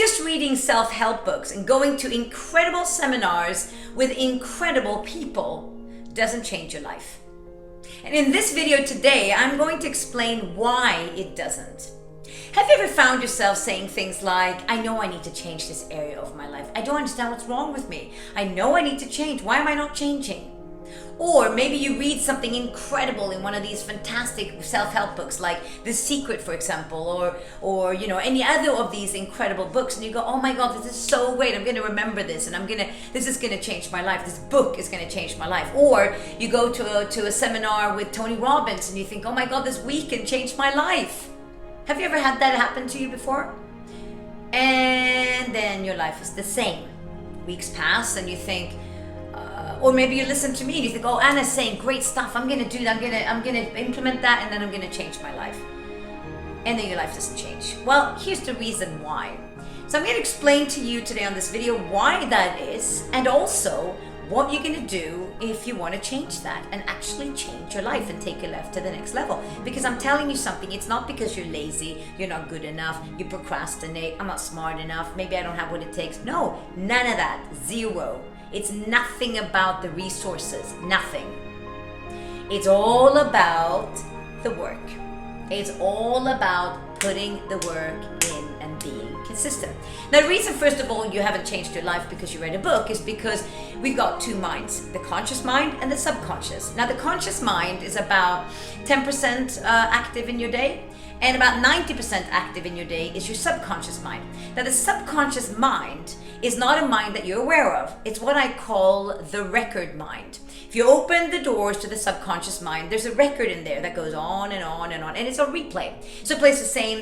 Just reading self-help books and going to incredible seminars with incredible people doesn't change your life. And in this video today, I'm going to explain why it doesn't. Have you ever found yourself saying things like, I know I need to change this area of my life. I don't understand what's wrong with me. I know I need to change. Why am I not changing? Or maybe you read something incredible in one of these fantastic self-help books like The Secret, for example, or any other of these incredible books, and you go, oh my God, this is so great. I'm going to remember this, and this is going to change my life. This book is going to change my life. Or you go to a seminar with Tony Robbins and you think, oh my God, this weekend changed my life. Have you ever had that happen to you before? And then your life is the same. Weeks pass and you think, or maybe you listen to me and you think, oh, Anna's saying great stuff. I'm going to do that. I'm going to implement that, and then I'm going to change my life. And then your life doesn't change. Well, here's the reason why. So I'm going to explain to you today on this video why that is, and also what you're going to do if you want to change that and actually change your life and take your life to the next level. Because I'm telling you something, it's not because you're lazy, you're not good enough, you procrastinate, I'm not smart enough, maybe I don't have what it takes. No, none of that. Zero. It's nothing about the resources. Nothing. It's all about the work. It's all about putting the work in and being consistent. Now, the reason, first of all, you haven't changed your life because you read a book is because we've got two minds, the conscious mind and the subconscious. Now, the conscious mind is about 10% active in your day, and about 90% active in your day is your subconscious mind. Now, the subconscious mind is not a mind that you're aware of. It's what I call the record mind. If you open the doors to the subconscious mind, there's a record in there that goes on and on and on, and it's a replay. So it plays the same.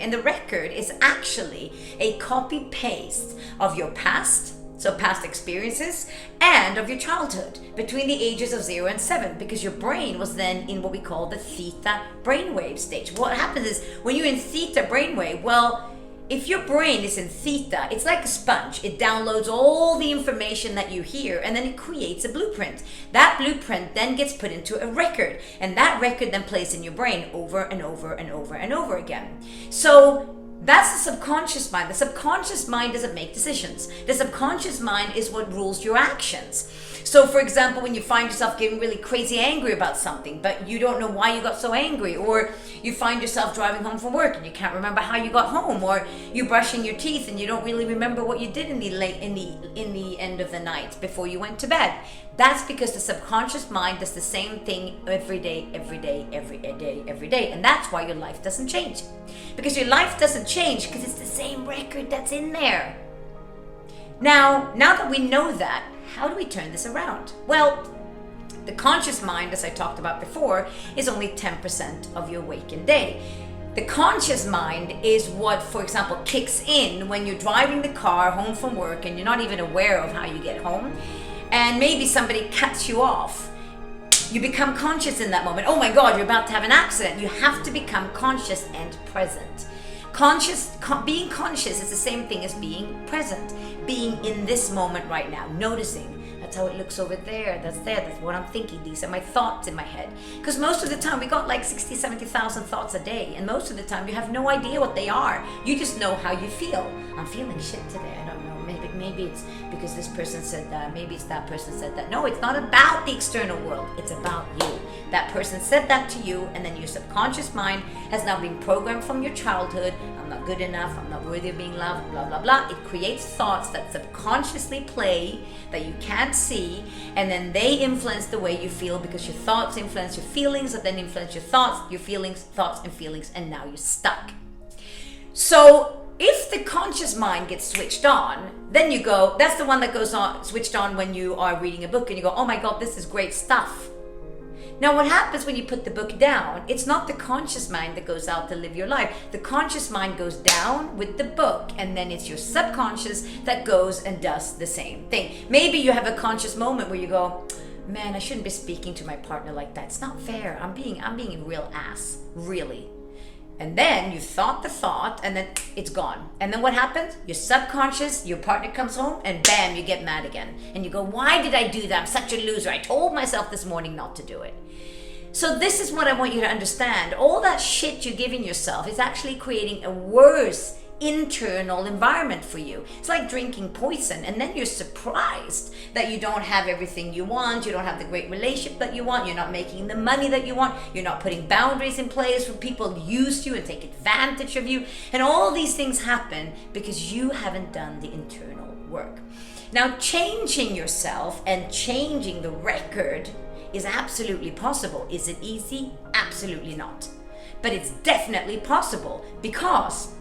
And the record is actually a copy-paste of your past, so past experiences, and of your childhood between the ages of 0 and 7, because your brain was then in what we call the theta brainwave stage. What happens is when you're in theta brainwave, well, if your brain is in theta, it's like a sponge. It downloads all the information that you hear, and then it creates a blueprint. That blueprint then gets put into a record, and that record then plays in your brain over and over and over and over again. So that's the subconscious mind. The subconscious mind doesn't make decisions. The subconscious mind is what rules your actions. So, for example, when you find yourself getting really crazy angry about something, but you don't know why you got so angry, or you find yourself driving home from work and you can't remember how you got home, or you're brushing your teeth and you don't really remember what you did in the end of the night before you went to bed. That's because the subconscious mind does the same thing every day, and that's why your life doesn't change. Because your life doesn't change because it's the same record that's in there. Now that we know that, how do we turn this around? Well, the conscious mind, as I talked about before, is only 10% of your waking day. The conscious mind is what, for example, kicks in when you're driving the car home from work and you're not even aware of how you get home, and maybe somebody cuts you off. You become conscious in that moment. Oh my God, you're about to have an accident. You have to become conscious and present. Being conscious is the same thing as being present, being in this moment right now, noticing. That's how it looks over there, that's what I'm thinking, these are my thoughts in my head. Because most of the time we got like 60, 70,000 thoughts a day, and most of the time you have no idea what they are. You just know how you feel. I'm feeling shit today, I don't know. Maybe it's because this person said that, maybe it's that person said that. No, it's not about the external world, it's about you. That person said that to you, and then your subconscious mind has now been programmed from your childhood. I'm not good enough, I'm not worthy of being loved, blah, blah, blah. It creates thoughts that subconsciously play that you can't see, and then they influence the way you feel, because your thoughts influence your feelings, that then influence your thoughts, your feelings, thoughts and feelings, and now you're stuck. So if the conscious mind gets switched on, then you go, that's the one that goes on, switched on when you are reading a book and you go, oh my God, this is great stuff. Now, what happens when you put the book down? It's not the conscious mind that goes out to live your life. The conscious mind goes down with the book, and then it's your subconscious that goes and does the same thing. Maybe you have a conscious moment where you go, man, I shouldn't be speaking to my partner like that. It's not fair. I'm being a real ass, really. And then you thought the thought, and then it's gone. And then what happens? Your subconscious, your partner comes home, and bam, you get mad again. And you go, why did I do that? I'm such a loser. I told myself this morning not to do it. So this is what I want you to understand. All that shit you're giving yourself is actually creating a worse internal environment for you. It's like drinking poison, and then you're surprised that you don't have everything you want, you don't have the great relationship that you want, you're not making the money that you want, you're not putting boundaries in place when people use you and take advantage of you, and all these things happen because you haven't done the internal work. Now, changing yourself and changing the record is absolutely possible. Is it easy? Absolutely not. But it's definitely possible because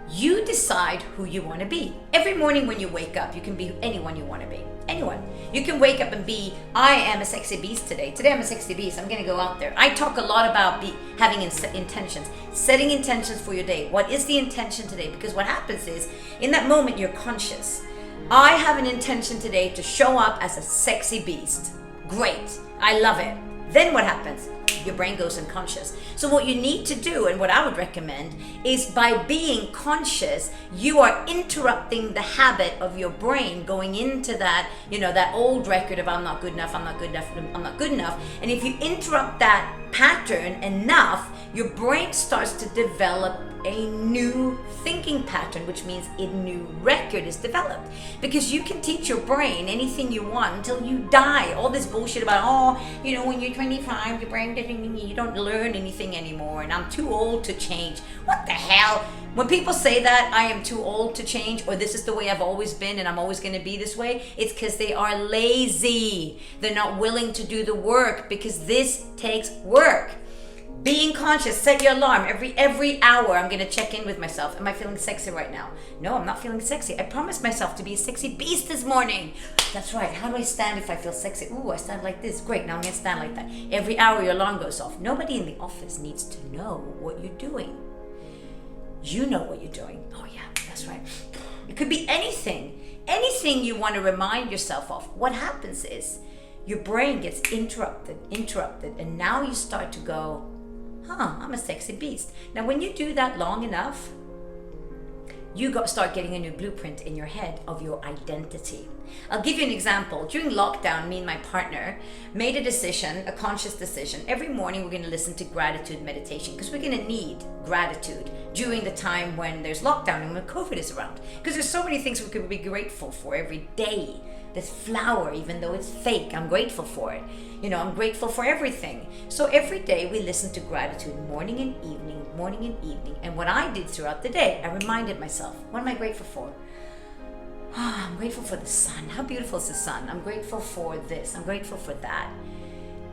you decide who you want to be. Every morning when you wake up, you can be anyone you want to be. Anyone. You can wake up and be, I am a sexy beast today. Today I'm a sexy beast. I'm going to go out there. I talk a lot about having intentions, setting intentions for your day. What is the intention today? Because what happens is, in that moment, you're conscious. I have an intention today to show up as a sexy beast. Great. I love it. Then what happens? Your brain goes unconscious. So what you need to do, and what I would recommend, is by being conscious, you are interrupting the habit of your brain going into that, that old record of I'm not good enough, I'm not good enough, I'm not good enough. And if you interrupt that pattern enough, your brain starts to develop a new thinking pattern, which means a new record is developed. Because you can teach your brain anything you want until you die. All this bullshit about, when you're 25, your brain doesn't, you don't learn anything anymore, and I'm too old to change. What the hell? When people say that I am too old to change, or this is the way I've always been and I'm always going to be this way, it's because they are lazy. They're not willing to do the work, because this takes work. Being conscious, set your alarm. Every hour I'm going to check in with myself. Am I feeling sexy right now? No, I'm not feeling sexy. I promised myself to be a sexy beast this morning. That's right. How do I stand if I feel sexy? Ooh, I stand like this. Great, now I'm going to stand like that. Every hour your alarm goes off. Nobody in the office needs to know what you're doing. You know what you're doing. Oh yeah, that's right. It could be anything. Anything you want to remind yourself of. What happens is your brain gets interrupted, and now you start to go, I'm a sexy beast. Now, when you do that long enough, you start getting a new blueprint in your head of your identity. I'll give you an example. During lockdown, me and my partner made a decision, a conscious decision. Every morning we're going to listen to gratitude meditation, because we're going to need gratitude during the time when there's lockdown and when COVID is around. Because there's so many things we could be grateful for every day. This flower, even though it's fake, I'm grateful for it. I'm grateful for everything. So every day we listen to gratitude, morning and evening. And what I did throughout the day, I reminded myself, what am I grateful for? I'm grateful for the sun. How beautiful is the sun? I'm grateful for this. I'm grateful for that.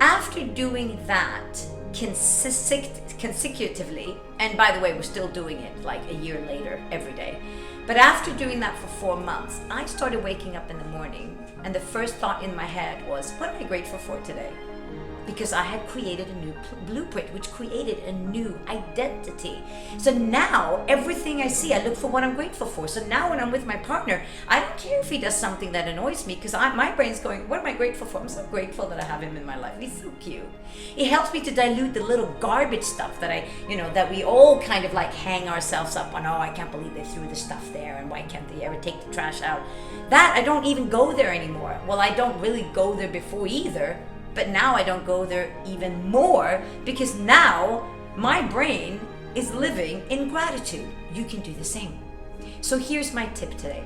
After doing that consecutively, and by the way, we're still doing it like a year later every day. But after doing that for 4 months, I started waking up in the morning, and the first thought in my head was, what am I grateful for today? Because I had created a new blueprint, which created a new identity. So now, everything I see, I look for what I'm grateful for. So now when I'm with my partner, I don't care if he does something that annoys me, because my brain's going, what am I grateful for? I'm so grateful that I have him in my life. He's so cute. It helps me to dilute the little garbage stuff that that we all kind of like hang ourselves up on. Oh, I can't believe they threw the stuff there, and why can't they ever take the trash out? That, I don't even go there anymore. Well, I don't really go there before either. But now I don't go there even more, because now my brain is living in gratitude. You can do the same. So here's my tip today.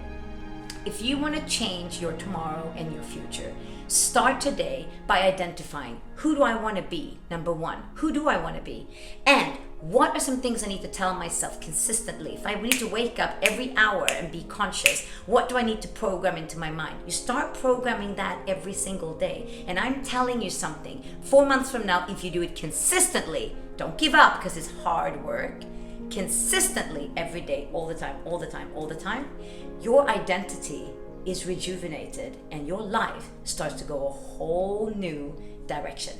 If you want to change your tomorrow and your future, start today by identifying, who do I want to be? Number one, who do I want to be? And what are some things I need to tell myself consistently? If I need to wake up every hour and be conscious, what do I need to program into my mind? You start programming that every single day. And I'm telling you something, 4 months from now, if you do it consistently, don't give up, because it's hard work. Consistently, every day, all the time, your identity is rejuvenated and your life starts to go a whole new direction.